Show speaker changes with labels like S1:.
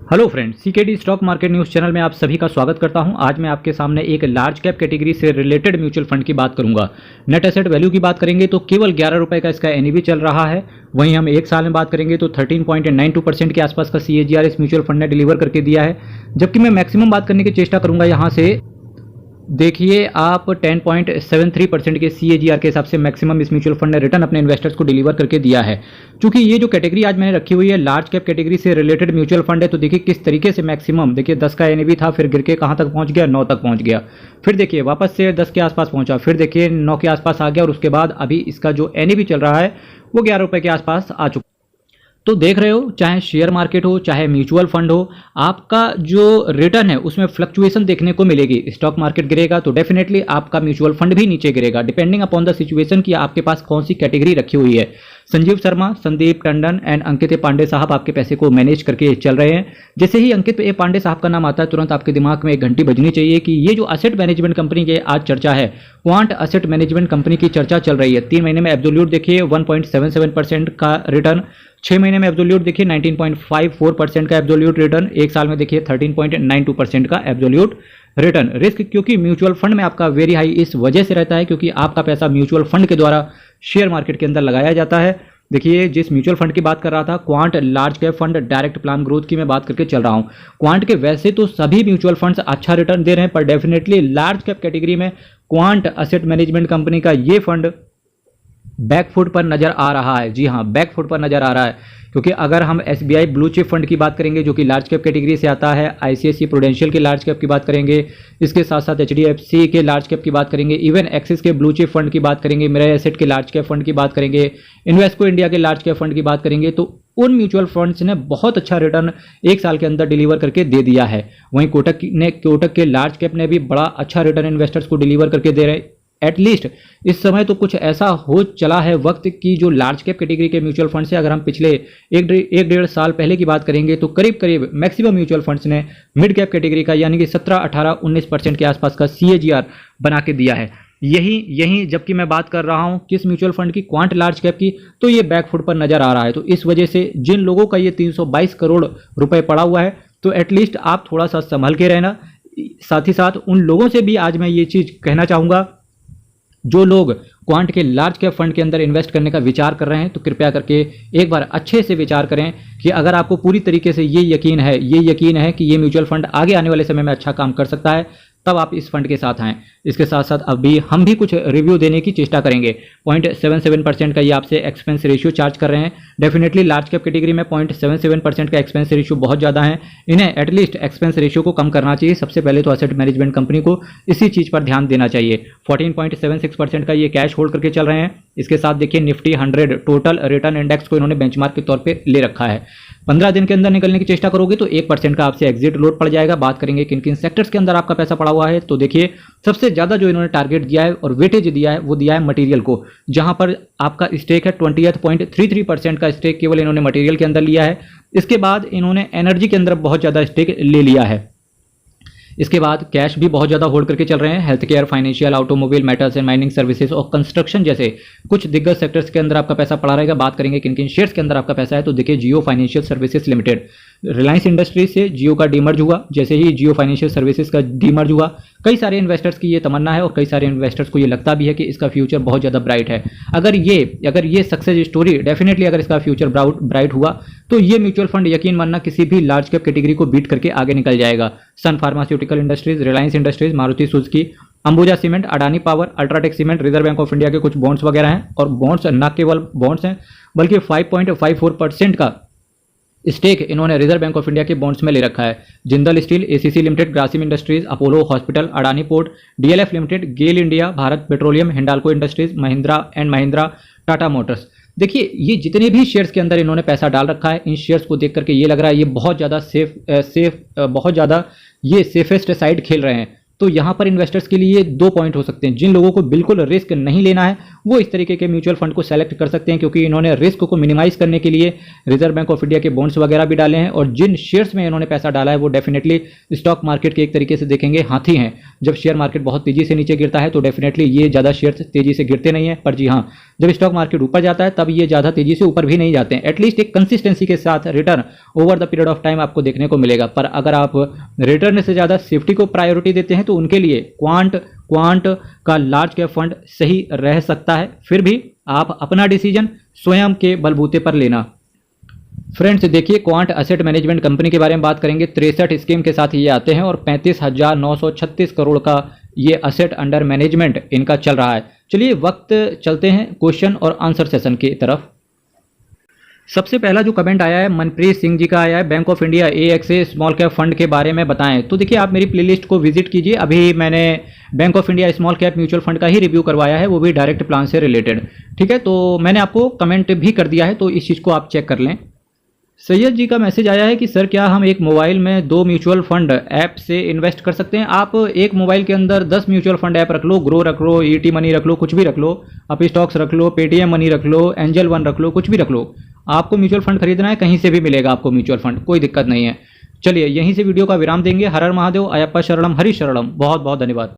S1: Hello friends, CKD stock market news channel में आप सभी का स्वागत करता हूं। आज मैं आपके सामने एक लार्ज कैप कैटेगरी से रिलेटेड म्यूचुअल फंड की बात करूंगा। नेट एसेट वैल्यू की बात करेंगे तो केवल 11 रुपए का इसका एनईवी चल रहा है। वहीं हम एक साल में बात करेंगे तो 13.92% के आसपास का सीएजीआर इस म्यूचुअल फंड ने डिलीवर करके दिया है। जबकि मैं मैक्सिमम बात करने की चेष्टा करूंगा यहाँ से। देखिए आप 10.73% के सीएजीआर के हिसाब से मैक्सिमम इस म्यूचुअल फंड ने रिटर्न अपने इन्वेस्टर्स को डिलीवर करके दिया है। क्योंकि ये जो कैटेगरी आज मैंने रखी हुई है लार्ज कैप कैटेगरी से रिलेटेड म्यूचुअल फंड है, तो देखिए किस तरीके से मैक्सिमम, देखिए 10 का एनईवी था, फिर गिर के कहाँ तक पहुँच गया, 9 तक पहुँच गया, फिर देखिए वापस से 10 के आसपास पहुँचा, फिर देखिए 9 के आसपास आ गया और उसके बाद अभी इसका जो एनईवी चल रहा है वो 11 रुपये के आसपास आ चुका। तो देख रहे हो, चाहे शेयर मार्केट हो चाहे म्यूचुअल फंड हो, आपका जो रिटर्न है उसमें फ्लक्चुएशन देखने को मिलेगी। स्टॉक मार्केट गिरेगा तो डेफिनेटली आपका म्यूचुअल फंड भी नीचे गिरेगा, डिपेंडिंग अपॉन द सिचुएशन कि आपके पास कौन सी कैटेगरी रखी हुई है। संजीव शर्मा, संदीप टंडन एंड अंकित ए पांडे साहब आपके पैसे को मैनेज करके चल रहे हैं। जैसे ही अंकित ए पांडे साहब का नाम आता है तुरंत आपके दिमाग में एक घंटी बजनी चाहिए कि ये जो असेट मैनेजमेंट कंपनी की आज चर्चा है, क्वांट असेट मैनेजमेंट कंपनी की चर्चा चल रही है। 3 महीने में एब्सोल्यूट देखिए 1.77% का रिटर्न, 6 महीने में एब्सोल्यूट देखिए 19.54% का एब्सोल्यूट रिटर्न, एक साल में देखिए 13.92% का एब्सोल्यूट रिटर्न। रिस्क क्योंकि म्यूचुअल फंड में आपका वेरी हाई इस वजह से रहता है क्योंकि आपका पैसा म्यूचुअल फंड के द्वारा शेयर मार्केट के अंदर लगाया जाता है। देखिए जिस म्यूचुअल फंड की बात कर रहा था, quant large cap fund direct plan growth की मैं बात करके चल रहा हूं। क्वांट के वैसे तो सभी म्यूचुअल फंड्स अच्छा रिटर्न दे रहे हैं, पर डेफिनेटली लार्ज कैप कैटेगरी में क्वांट असेट मैनेजमेंट कंपनी का ये फंड बैकफुट पर नजर आ रहा है। जी हाँ, बैकफुट पर नजर आ रहा है क्योंकि अगर हम एसबीआई ब्लू चिप फंड की बात करेंगे जो कि लार्ज कैप कैटेगरी से आता है, आईसीआईसीआई प्रूडेंशियल के लार्ज कैप की बात करेंगे, इसके साथ साथ एचडीएफसी के लार्ज कैप की बात करेंगे, इवन एक्सिस के ब्लू चिप फंड की बात करेंगे, मिराई एसेट के लार्ज कैप फंड की बात करेंगे, इन्वेस्को इंडिया के लार्ज कैप फंड की बात करेंगे, तो उन म्यूचुअल फंड्स ने बहुत अच्छा रिटर्न एक साल के अंदर डिलीवर करके दे दिया है। वहीं कोटक के लार्ज कैप ने भी बड़ा अच्छा रिटर्न इन्वेस्टर्स को डिलीवर करके दे रहे हैं। एटलीस्ट इस समय तो कुछ ऐसा हो चला है वक्त की जो लार्ज कैप कैटेगरी के म्यूचुअल फंड से अगर हम पिछले एक डेढ़ साल पहले की बात करेंगे तो करीब करीब मैक्सिमम म्यूचुअल फंड्स ने मिड कैप कैटेगरी का यानी कि 17, 18, 19% के आसपास का सीएजीआर बना के दिया है। यही जबकि मैं बात कर रहा हूं किस म्यूचुअल फंड की, क्वांट लार्ज कैप की, तो ये बैकफुट पर नजर आ रहा है। तो इस वजह से जिन लोगों का ये 322 करोड़ रुपए पड़ा हुआ है तो एटलीस्ट आप थोड़ा सा संभल के रहना। साथ ही साथ उन लोगों से भी आज मैं ये चीज कहना चाहूंगा, जो लोग क्वांट के लार्ज कैप फंड के अंदर इन्वेस्ट करने का विचार कर रहे हैं तो कृपया करके एक बार अच्छे से विचार करें कि अगर आपको पूरी तरीके से ये यकीन है कि ये म्यूचुअल फंड आगे आने वाले समय में अच्छा काम कर सकता है, तब आप इस फंड के साथ आएँ। इसके साथ साथ अभी हम भी कुछ रिव्यू देने की चेष्टा करेंगे। 0.77% का ये आपसे एक्सपेंस रेशियो चार्ज कर रहे हैं। डेफिनेटली लार्ज कैप कैटेगरी में 0.77% का एक्सपेंस रेशियो बहुत ज़्यादा है। इन्हें एटलीस्ट एक्सपेंस रेशियो को कम करना चाहिए। सबसे पहले तो असेट मैनेजमेंट कंपनी को इसी चीज़ पर ध्यान देना चाहिए। 14.76% का ये कैश होल्ड करके चल रहे हैं। इसके साथ देखिए निफ्टी 100 टोटल रिटर्न इंडेक्स को इन्होंने बेंचमार्क के तौर पर ले रखा है। 15 दिन के अंदर निकलने की चेष्टा करोगे तो 1% का आपसे एग्जिट लोड पड़ जाएगा। बात करेंगे किन किन सेक्टर्स के अंदर आपका पैसा पड़ा हुआ है, तो देखिए सबसे ज़्यादा जो इन्होंने टारगेट दिया है और वेटेज दिया है वो दिया है मटेरियल को, जहां पर आपका स्टेक है 20.33% का स्टेक केवल इन्होंने मटेरियल के अंदर लिया है। इसके बाद इन्होंने एनर्जी के अंदर बहुत ज़्यादा स्टेक ले लिया है। इसके बाद कैश भी बहुत ज़्यादा होल्ड करके चल रहे हैं। Health care, financial, automobile, metals and mining services और कंस्ट्रक्शन जैसे कुछ दिग्गज सेक्टर्स के अंदर आपका पैसा पड़ा रहेगा। बात करेंगे किन किन शेयर्स के अंदर आपका पैसा है, तो देखिए Jio financial services limited, Reliance Industries से जियो का डीमर्ज हुआ। जैसे ही जियो फाइनेंशियल सर्विसेज का डीमर्ज हुआ, कई सारे इन्वेस्टर्स की ये तमन्ना है और कई सारे इन्वेस्टर्स को ये लगता भी है कि इसका फ्यूचर बहुत ज़्यादा ब्राइट है। अगर ये सक्सेस स्टोरी डेफिनेटली अगर इसका फ्यूचर ब्राइट हुआ तो ये म्यूचुअल फंड यकीन मानना किसी भी लार्ज कैप कैटेगरी को बीट करके आगे निकल जाएगा। Sun Pharmaceutical Industries, Reliance Industries, Maruti Suzuki, Ambuja cement, Adani power, UltraTech cement, Reserve Bank of India के कुछ बॉन्ड्स वगैरह हैं। और बॉन्ड्स न केवल बॉन्ड्स हैं बल्कि 5.54% का स्टेक इन्होंने रिजर्व बैंक ऑफ इंडिया के बॉन्ड्स में ले रखा है। Jindal Steel, ACC Limited, Grasim Industries, Apollo Hospital, Adani Port, DLF Limited, GAIL India, Bharat Petroleum, Hindalco Industries, Mahindra and Mahindra, Tata Motors. देखिए ये जितने भी शेयर्स के अंदर इन्होंने पैसा डाल रखा है, इन शेयर्स को देख करके ये लग रहा है ये बहुत ज़्यादा बहुत ज़्यादा ये सेफेस्ट साइड खेल रहे हैं। तो यहाँ पर इन्वेस्टर्स के लिए 2 पॉइंट हो सकते हैं। जिन लोगों को बिल्कुल रिस्क नहीं लेना है वो इस तरीके के म्यूचुअल फंड को सेलेक्ट कर सकते हैं, क्योंकि इन्होंने रिस्क को मिनिमाइज करने के लिए रिजर्व बैंक ऑफ इंडिया के बॉन्ड्स वगैरह भी डाले हैं, और जिन शेयर्स में इन्होंने पैसा डाला है वो डेफिनेटली स्टॉक मार्केट के एक तरीके से देखेंगे हाथी हैं। जब शेयर मार्केट बहुत तेजी से नीचे गिरता है तो डेफिनेटली ये ज़्यादा शेयर्स तेजी से गिरते नहीं है, पर जी हाँ, जब स्टॉक मार्केट ऊपर जाता है तब ये ज़्यादा तेजी से ऊपर भी नहीं जाते हैं। एटलीस्ट एक कंसिस्टेंसी के साथ return over the period of time आपको देखने को मिलेगा। पर अगर आप रिटर्न से ज़्यादा सेफ्टी को प्रायोरिटी देते हैं तो उनके लिए क्वांट का लार्ज कैप फंड सही रह सकता है। फिर भी आप अपना डिसीजन स्वयं के बलबूते पर लेना। फ्रेंड्स देखिए, क्वांट एसेट मैनेजमेंट कंपनी के बारे में बात करेंगे। 63 स्कीम के साथ ये आते हैं और 35,936 करोड़ का ये असेट अंडर मैनेजमेंट इनका चल रहा है। चलिए वक्त चलते हैं क्वेश्चन और आंसर सेशन की तरफ। सबसे पहला जो कमेंट आया है मनप्रीत सिंह जी का आया है, bank of India AXA small cap fund के बारे में बताएं। तो देखिए, आप मेरी प्लेलिस्ट को विजिट कीजिए, अभी मैंने bank of India small cap mutual fund का ही रिव्यू करवाया है, वो भी डायरेक्ट प्लान से रिलेटेड। ठीक है, तो मैंने आपको कमेंट भी कर दिया है, तो इस चीज़ को आप चेक कर लें। सैयद जी का मैसेज आया है कि सर क्या हम एक मोबाइल में 2 म्यूचुअल फंड ऐप से इन्वेस्ट कर सकते हैं? आप एक मोबाइल के अंदर 10 म्यूचुअल फंड ऐप रख लो, ग्रो रख लो, ET मनी रख लो, कुछ भी रख लो, आप स्टॉक्स रख लो, पेटीएम मनी रख लो, एंजल वन रख लो, कुछ भी रख लो। आपको म्यूचुअल फंड खरीदना है कहीं से भी मिलेगा आपको म्यूचुअल फंड, कोई दिक्कत नहीं है। चलिए यहीं से वीडियो का विराम देंगे। हर हर महादेव, अयप्पा शरणम, हरि शरणम। बहुत बहुत धन्यवाद।